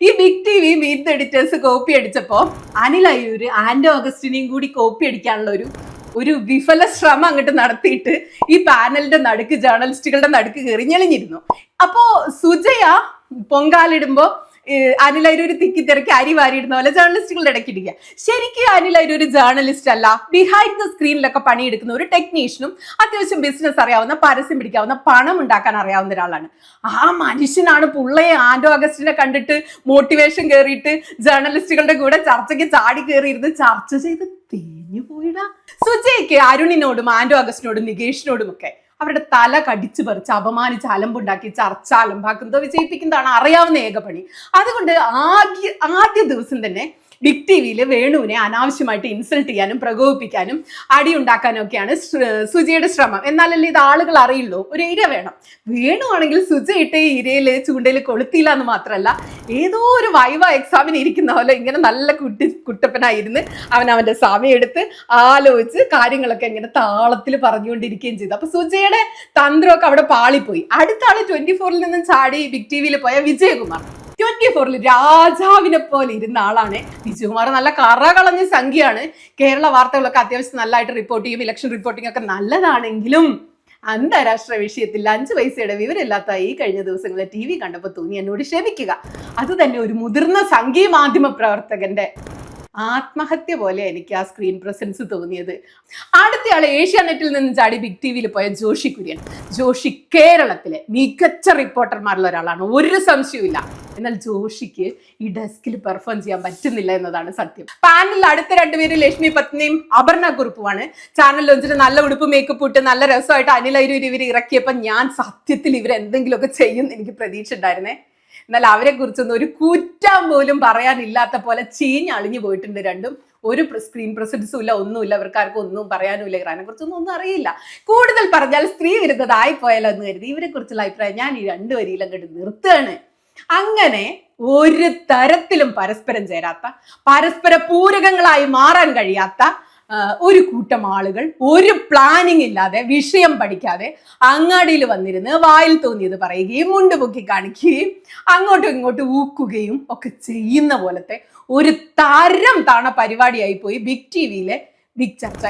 ഈ big T V meet the editors copy അടിച്ചപ്പോ അനിൽ അയ്യൂര് ആന്റോ അഗസ്റ്റിനെയും കൂടി കോപ്പി അടിക്കാനുള്ള ഒരു വിഫല ശ്രമം അങ്ങോട്ട് നടത്തിയിട്ട് ഈ പാനലിന്റെ നടുക്ക് ജേർണലിസ്റ്റുകളുടെ നടുക്ക് കയറി ഞെളിഞ്ഞിരുന്നു. അപ്പോ സുജയ പൊങ്കാലിടുമ്പോ അനിൽ അയ്യൂര് തിക്കി തിരക്കി അരി വാരിയിടുന്ന പോലെ ജേർണലിസ്റ്റുകളുടെ ഇടയ്ക്ക് ഇരിക്കുക. ശരിക്കും അനിൽ അയ്യൂര് ജേർണലിസ്റ്റ് അല്ല, ബിഹൈൻഡ് ദ സ്ക്രീനിലൊക്കെ പണിയെടുക്കുന്ന ഒരു ടെക്നീഷ്യനും അത്യാവശ്യം ബിസിനസ് അറിയാവുന്ന, പരസ്യം പിടിക്കാവുന്ന, പണം ഉണ്ടാക്കാൻ അറിയാവുന്ന ഒരാളാണ്. ആ മനുഷ്യനാണ് പുള്ളയെ ആന്റോ അഗസ്റ്റിനെ കണ്ടിട്ട് മോട്ടിവേഷൻ കയറിയിട്ട് ജേർണലിസ്റ്റുകളുടെ കൂടെ ചർച്ചയ്ക്ക് ചാടി കയറിയിരുന്ന് ചർച്ച ചെയ്ത് തേഞ്ഞു പോയിടാ. സുജയ്ക്ക് അരുണിനോടും ആന്റോ അഗസ്റ്റിനോടും നികേഷിനോടും ഒക്കെ അവരുടെ തല കടിച്ചു പറിച്ച് അപമാനിച്ച് അലമ്പുണ്ടാക്കി ചർച്ച അലമ്പാക്കുന്നതോ വിജയിപ്പിക്കുന്നതാണ് അറിയാവുന്ന ഏക പണി. അതുകൊണ്ട് ആദ്യ ദിവസം തന്നെ ബിഗ് ടി വിയിൽ വേണുവിനെ അനാവശ്യമായിട്ട് ഇൻസൾട്ട് ചെയ്യാനും പ്രകോപിപ്പിക്കാനും അടിയുണ്ടാക്കാനും ഒക്കെയാണ് സുജയുടെ ശ്രമം. എന്നാലല്ലേ ഇത് ആളുകൾ അറിയുള്ളൂ. ഒരു ഇര വേണം. വേണുവാണെങ്കിൽ സുജ ഇട്ട ഈ ഇരയില് ചൂണ്ടയിൽ കൊളുത്തിയില്ല എന്ന് മാത്രമല്ല, ഏതോ ഒരു വൈവ എക്സാമിന് ഇരിക്കുന്ന പോലെ ഇങ്ങനെ നല്ല കുട്ടപ്പനായിരുന്നു അവന്റെ സമയം എടുത്ത് ആലോചിച്ച് കാര്യങ്ങളൊക്കെ ഇങ്ങനെ താളത്തിൽ പറഞ്ഞുകൊണ്ടിരിക്കുകയും ചെയ്തു. അപ്പൊ സുജയുടെ തന്ത്രമൊക്കെ അവിടെ പാളിപ്പോയി. അടുത്ത ആള് 24-ൽ നിന്നും ചാടി ബിഗ് ടി വിയിൽ പോയ വിജയകുമാർ. 24-ൽ രാജാവിനെ പോലെ ഇരുന്ന ആളാണ് വിജയകുമാർ. നല്ല കറ കളഞ്ഞ സംഖ്യയാണ്. കേരള വാർത്തകളൊക്കെ അത്യാവശ്യം നല്ലതായിട്ട് റിപ്പോർട്ട് ചെയ്യും. ഇലക്ഷൻ റിപ്പോർട്ടിംഗ് ഒക്കെ നല്ലതാണെങ്കിലും അന്താരാഷ്ട്ര വിഷയത്തിൽ 5 പൈസയുടെ വിവരമില്ലാത്ത ഈ കഴിഞ്ഞ ദിവസങ്ങളിൽ TV കണ്ടപ്പോൾ തോന്നി എന്നോട് ക്ഷമിക്കുക. അത് തന്നെ ഒരു മുതിർന്ന സംഘീയ മാധ്യമ പ്രവർത്തകന്റെ ആത്മഹത്യ പോലെ എനിക്ക് ആ സ്ക്രീൻ പ്രസൻസ് തോന്നിയത്. അടുത്തയാള് ഏഷ്യാനെറ്റിൽ നിന്ന് ചാടി ബിഗ് ടി വിയിൽ പോയ ജോഷി കുര്യൻ. ജോഷി കേരളത്തിലെ മികച്ച റിപ്പോർട്ടർമാരിൽ ഒരാളാണ്, ഒരു സംശയവും. എന്നാൽ ജോഷിക്ക് ഈ ഡെസ്കിൽ പെർഫോം ചെയ്യാൻ പറ്റുന്നില്ല എന്നതാണ് സത്യം. പാനലിൽ അടുത്ത 2 പേര് ലക്ഷ്മി പത്നിയും അപർണ കുറുപ്പുമാണ്. ചാനൽ ലോഞ്ചിന് നല്ല ഉടുപ്പ് മേക്കപ്പ് ഇട്ട് നല്ല രസമായിട്ട് അനിൽ അയ്യൂര് ഇവർ ഇറക്കിയപ്പോൾ ഞാൻ സത്യത്തിൽ ഇവരെന്തെങ്കിലുമൊക്കെ ചെയ്യും എനിക്ക് പ്രതീക്ഷ ഉണ്ടായിരുന്നേ. എന്നാൽ അവരെ കുറിച്ചൊന്നും ഒരു കുറ്റം പോലും പറയാനില്ലാത്ത പോലെ ചീഞ്ഞളിഞ്ഞു പോയിട്ടുണ്ട് രണ്ടും. ഒരു സ്ക്രീൻ പ്രസൻസും ഇല്ല, ഒന്നുമില്ല. അവർക്കാർക്കും ഒന്നും പറയാനുമില്ല. ഇറാനെ കുറിച്ചൊന്നും ഒന്നും അറിയില്ല. കൂടുതൽ പറഞ്ഞാൽ സ്ത്രീ വിരുദ്ധതായി പോയാലോ എന്ന് കരുതി ഇവരെ കുറിച്ചുള്ള അഭിപ്രായം ഞാൻ ഈ 2 വരിയിൽ അങ്ങോട്ട് നിർത്തുകയാണ്. അങ്ങനെ ഒരു തരത്തിലും പരസ്പരം ചേരാത്ത, പരസ്പര പൂരകങ്ങളായി മാറാൻ കഴിയാത്ത ഒരു കൂട്ടം ആളുകൾ ഒരു പ്ലാനിങ് ഇല്ലാതെ, വിഷയം പഠിക്കാതെ അങ്ങാടിയിൽ വന്നിരുന്ന് വായിൽ തോന്നിയത് പറയുകയും മുണ്ട് പൊക്കി കാണിക്കുകയും അങ്ങോട്ടും ഇങ്ങോട്ടും ഊക്കുകയും ഒക്കെ ചെയ്യുന്ന പോലത്തെ ഒരു തരം താണ പരിപാടിയായി പോയി ബിഗ് ടി വിയിലെ ബിഗ് ചർച്ച.